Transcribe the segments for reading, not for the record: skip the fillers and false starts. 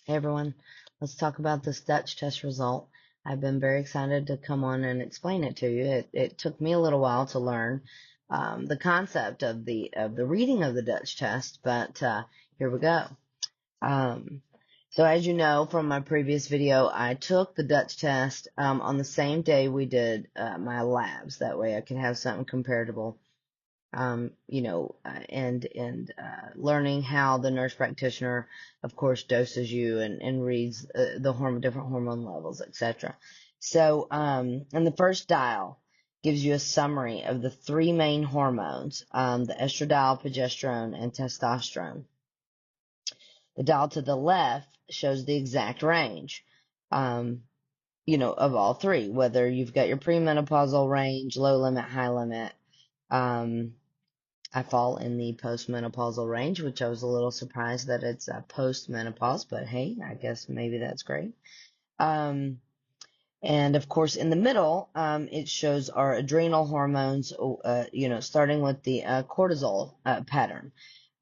Hey everyone, let's talk about this Dutch test result. I've been very excited to come on and explain it to you. It took me a little while to learn the concept of the reading of the Dutch test, but here we go. Um, so as you know from my previous video, I took the Dutch test on the same day we did my labs. That way I could have something comparable and learning how the nurse practitioner, of course, doses you and reads the different hormone levels, etc. So, and the first dial gives you a summary of the three main hormones, the estradiol, progesterone, and testosterone. The dial to the left shows the exact range, um, of all three, whether you've got your premenopausal range, low limit, high limit. Um, I fall in the postmenopausal range, which I was a little surprised that it's postmenopause, but hey, I guess maybe that's great. And of course, in the middle, it shows our adrenal hormones, starting with the cortisol pattern,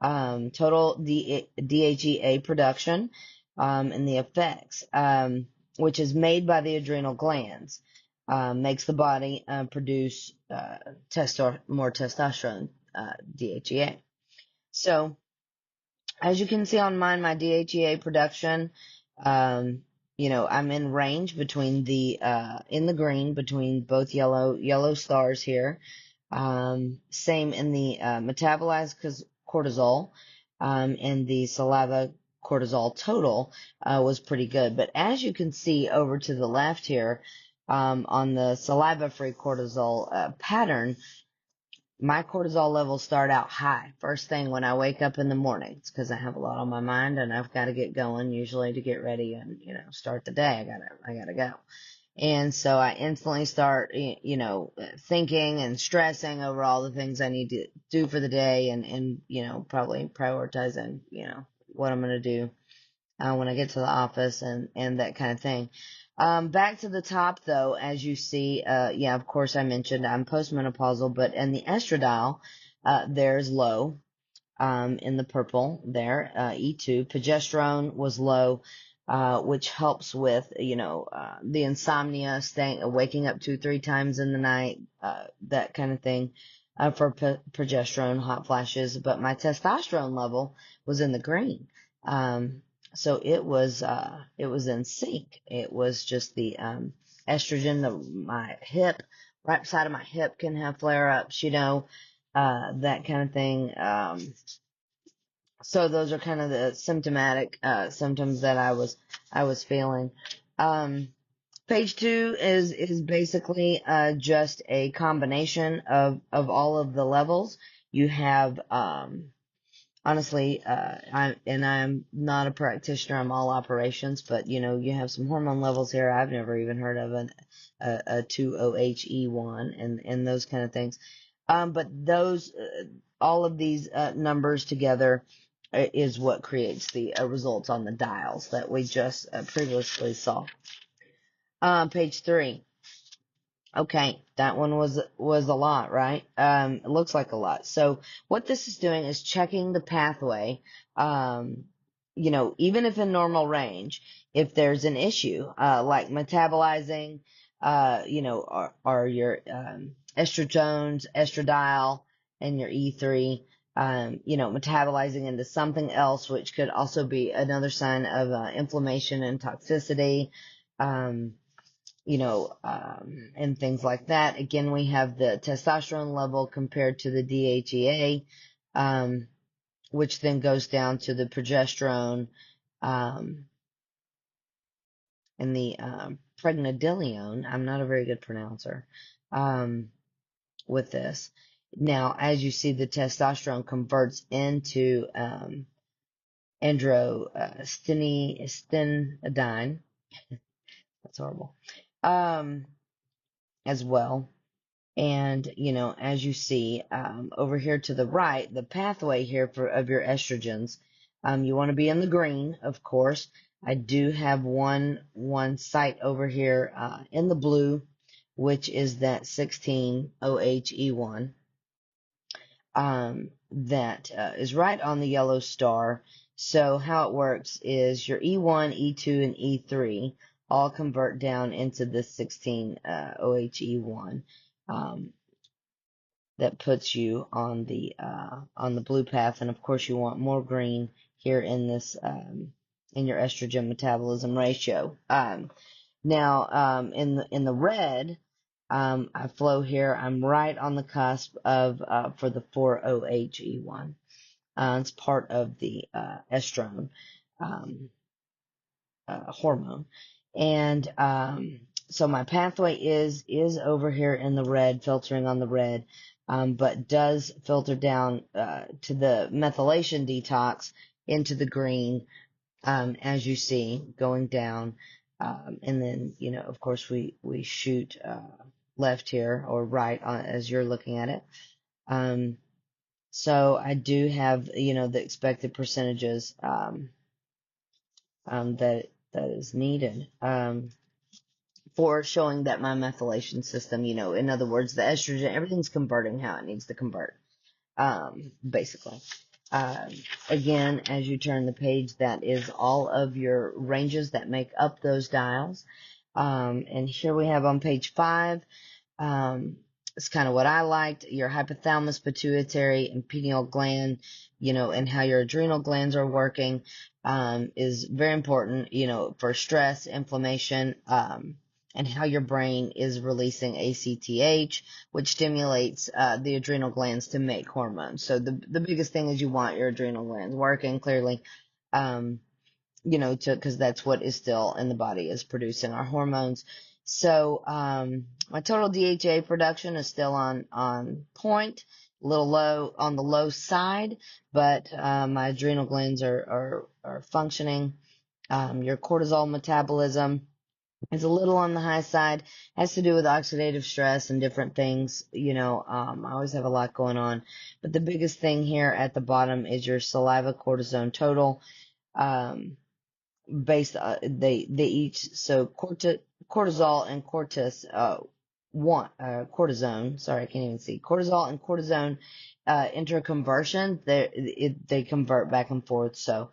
total DHEA production, and the effects, which is made by the adrenal glands, makes the body produce more testosterone, DHEA. So, as you can see on mine, my DHEA production, um, I'm in range between in the green between both yellow stars here. Same in the metabolized cortisol, and the saliva cortisol total was pretty good. But as you can see over to the left here, on the saliva-free cortisol pattern, my cortisol levels start out high first thing when I wake up in the morning. It's because I have a lot on my mind and I've got to get going usually to get ready and start the day. I gotta go. And so I instantly start thinking and stressing over all the things I need to do for the day and probably prioritizing what I'm going to do when I get to the office and that kind of thing. Back to the top though, as you see, yeah, of course I mentioned I'm postmenopausal, but in the estradiol, there's low, in the purple there, E2. Progesterone was low, which helps with, the insomnia, waking up 2, 3 times in the night, that kind of thing, for progesterone, hot flashes, but my testosterone level was in the green. So it was in sync. It was just the estrogen, my hip, right side of my hip can have flare-ups, that kind of thing. So those are kind of the symptomatic symptoms that I was feeling. Um, Page 2 is basically just a combination of all of the levels. You have honestly, I'm not a practitioner. I'm all operations, but you have some hormone levels here. I've never even heard of a 2-OHE1 and those kind of things. But those, all of these numbers together is what creates the results on the dials that we just previously saw. Page 3. Okay, that one was a lot, right? It looks like a lot. So what this is doing is checking the pathway, even if in normal range, if there's an issue, like metabolizing, are your estrogens, estradiol, and your E3, metabolizing into something else, which could also be another sign of inflammation and toxicity. And things like that. Again, we have the testosterone level compared to the DHEA, which then goes down to the progesterone, um, and the pregnenolone. I'm not a very good pronouncer with this. Now, as you see, the testosterone converts into androstenedione. That's horrible. As well. And, as you see, over here to the right, the pathway here of your estrogens, you want to be in the green, of course. I do have one site over here, in the blue, which is that 16-OHE1, that is right on the yellow star. So how it works is your E1, E2, and E3 all convert down into this 16 OHE1 um, that puts you on the blue path, and of course you want more green here in this in your estrogen metabolism ratio. Now in the red, I flow here. I'm right on the cusp of for the 4-OHE1. It's part of the estrone um, hormone, and so my pathway is over here in the red, filtering on the red, but does filter down to the methylation detox into the green, as you see going down, and then of course we shoot left here or right as you're looking at it. So I do have the expected percentages that is needed for showing that my methylation system, in other words, the estrogen, everything's converting how it needs to convert, basically. Um, Again, as you turn the page, that is all of your ranges that make up those dials. And here we have on page 5, it's kind of what I liked, your hypothalamus, pituitary, and pineal gland, and how your adrenal glands are working, is very important, for stress, inflammation, and how your brain is releasing ACTH, which stimulates the adrenal glands to make hormones. So the biggest thing is you want your adrenal glands working clearly, because that's what is still in the body, is producing our hormones. So my total DHEA production is still on point, a little low on the low side, but my adrenal glands are functioning. Your cortisol metabolism is a little on the high side. Has to do with oxidative stress and different things. I always have a lot going on, but the biggest thing here at the bottom is your saliva cortisone total. Based they each, so cortisol and cortisone, sorry, I can't even see, cortisol and cortisone interconversion, they convert back and forth. So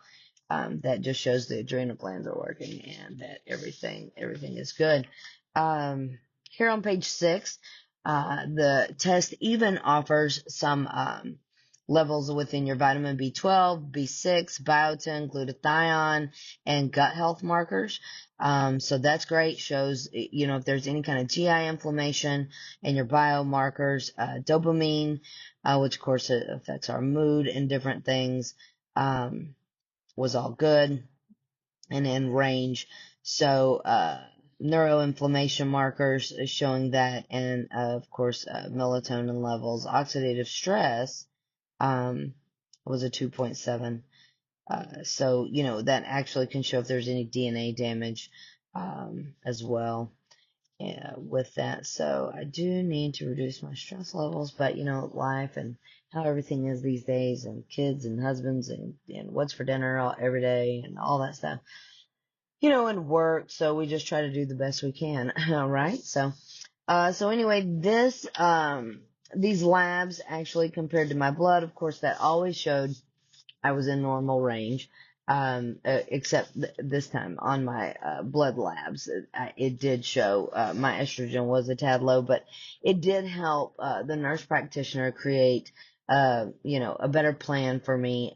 that just shows the adrenal glands are working and that everything is good. Here on page 6, the test even offers some levels within your vitamin B12, B6, biotin, glutathione, and gut health markers. So that's great. Shows, if there's any kind of GI inflammation, and your biomarkers, dopamine, which of course affects our mood and different things, was all good and in range. So, neuroinflammation markers is showing that, and of course, melatonin levels. Oxidative stress was a 2.7. So, that actually can show if there's any DNA damage as well with that. So I do need to reduce my stress levels, but, life and how everything is these days, and kids and husbands and what's for dinner every day and all that stuff, and work. So we just try to do the best we can. All right. So anyway, these labs actually compared to my blood, of course, that always showed I was in normal range, except this time on my blood labs, it did show my estrogen was a tad low, but it did help the nurse practitioner create, a better plan for me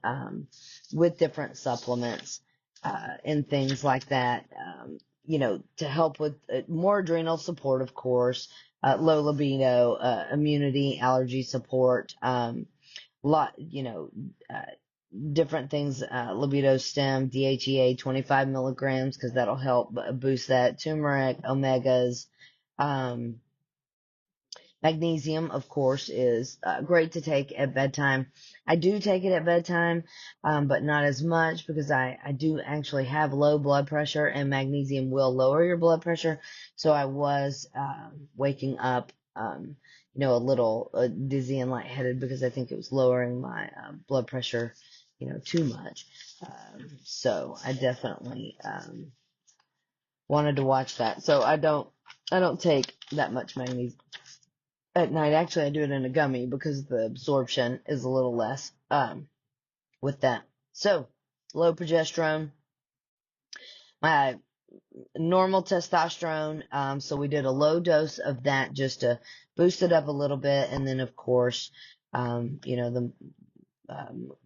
with different supplements and things like that, to help with more adrenal support, of course, low libido, immunity, allergy support, lot, different things, libido stem, DHEA 25 milligrams, because that'll help boost that, turmeric, omegas, magnesium, of course, is great to take at bedtime. I do take it at bedtime, but not as much, because I do actually have low blood pressure, and magnesium will lower your blood pressure. So I was waking up, a little dizzy and lightheaded, because I think it was lowering my blood pressure, too much. So I definitely wanted to watch that. So I don't take that much magnesium at night. Actually, I do it in a gummy because the absorption is a little less with that. So low progesterone, my normal testosterone. So we did a low dose of that just to boost it up a little bit. And then, of course, the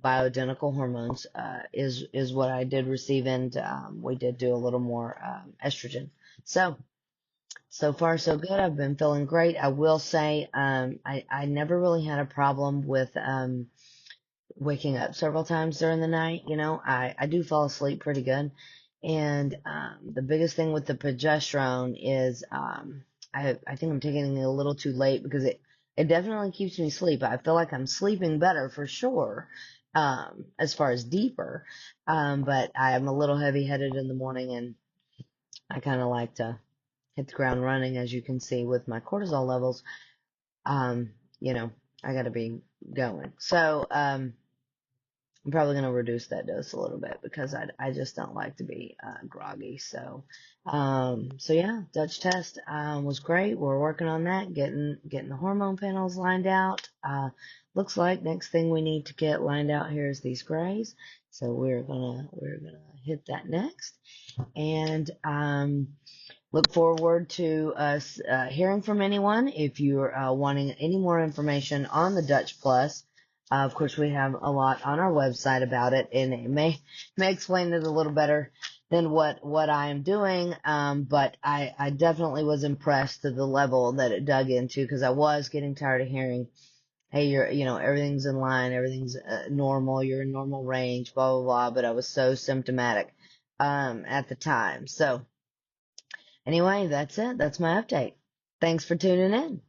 bioidentical hormones is what I did receive, and we did do a little more estrogen. So far so good. I've been feeling great. I will say I never really had a problem with waking up several times during the night. I do fall asleep pretty good. And the biggest thing with the progesterone is I think I'm taking it a little too late because it definitely keeps me asleep. I feel like I'm sleeping better for sure, as far as deeper. But I'm a little heavy-headed in the morning, and I kind of like to hit the ground running, as you can see with my cortisol levels. Um, you know, I got to be going. So, I'm probably going to reduce that dose a little bit because I just don't like to be groggy. So yeah, Dutch test was great. We're working on that, getting the hormone panels lined out. Looks like next thing we need to get lined out here is these grays. So we're gonna hit that next, and look forward to us hearing from anyone. If you're wanting any more information on the Dutch Plus, of course, we have a lot on our website about it, and it may explain it a little better than what I am doing. But I definitely was impressed to the level that it dug into, because I was getting tired of hearing, hey, everything's in line, everything's normal, you're in normal range, blah, blah, blah. But I was so symptomatic at the time. So anyway, that's it. That's my update. Thanks for tuning in.